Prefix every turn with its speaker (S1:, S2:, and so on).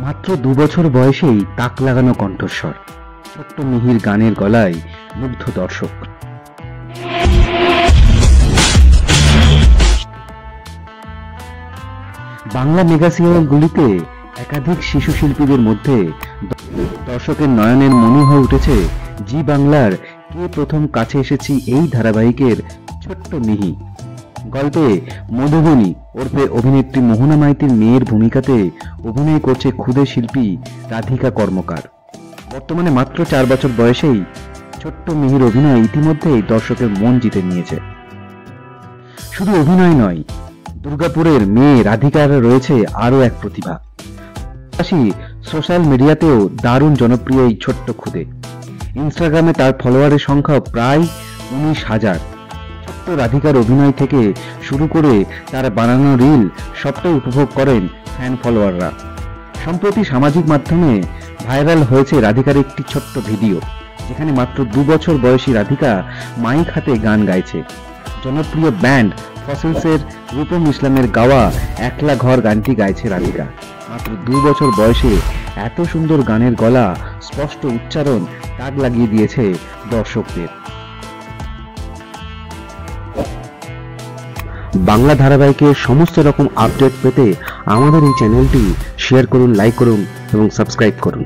S1: মাত্র ২ বছর বয়সেই তাক লাগানো কণ্ঠস্বর, ছোট্ট মিহির গানের গলায় মুগ্ধ দর্শক। বাংলা মেগা সিরিয়ালগুলিতে একাধিক শিশু শিল্পীদের মধ্যে দর্শকের নয়নের মনি হয়ে উঠেছে জি বাংলার কে প্রথম কাছে এসেছি এই ধারাবাহিকের ছোট্ট মিহি। গল্পে মধুবনী ওরফে অভিনেত্রী মোহনা মাইতির মেয়ের ভূমিকাতে অভিনয় করছে ক্ষুদে শিল্পী রাধিকা কর্মকার। বর্তমানে মাত্র ৪ বছর বয়সেই ছোট্ট মিহির অভিনয় ইতিমধ্যেই দর্শকের মন জিতে নিয়েছে। শুধু অভিনয় নয়, দুর্গাপুরের মেয়ে রাধিকার রয়েছে আরও এক প্রতিভা। সোশ্যাল মিডিয়াতেও দারুণ জনপ্রিয় এই ছোট্ট খুদে। ইনস্টাগ্রামে তার ফলোয়ারের সংখ্যা প্রায় ১৯,০০০। ছোট্ট রাধিকার অভিনয় থেকে শুরু করে তার বানানো রিল সবটাই উপভোগ করেন ফ্যান ফলোয়াররা। সম্প্রতি সামাজিক মাধ্যমে ভাইরাল হয়েছে রাধিকার একটি ছোট্ট ভিডিও, যেখানে মাত্র ২ বছর বয়সী রাধিকা মাইক হাতে গান গাইছে। জনপ্রিয় ব্যান্ড ফসিলসের রূপম ইসলামের গাওয়া একলা ঘর গানটি গাইছে রাধিকা। মাত্র ২ বছর বয়সে এত সুন্দর গানের গলা, স্পষ্ট উচ্চারণ তাক লাগিয়ে দিয়েছে দর্শকদের। বাংলা ধারাবাহিকের সমস্ত রকম আপডেট পেতে আমাদের এই চ্যানেলটি শেয়ার করুন, লাইক করুন এবং সাবস্ক্রাইব করুন।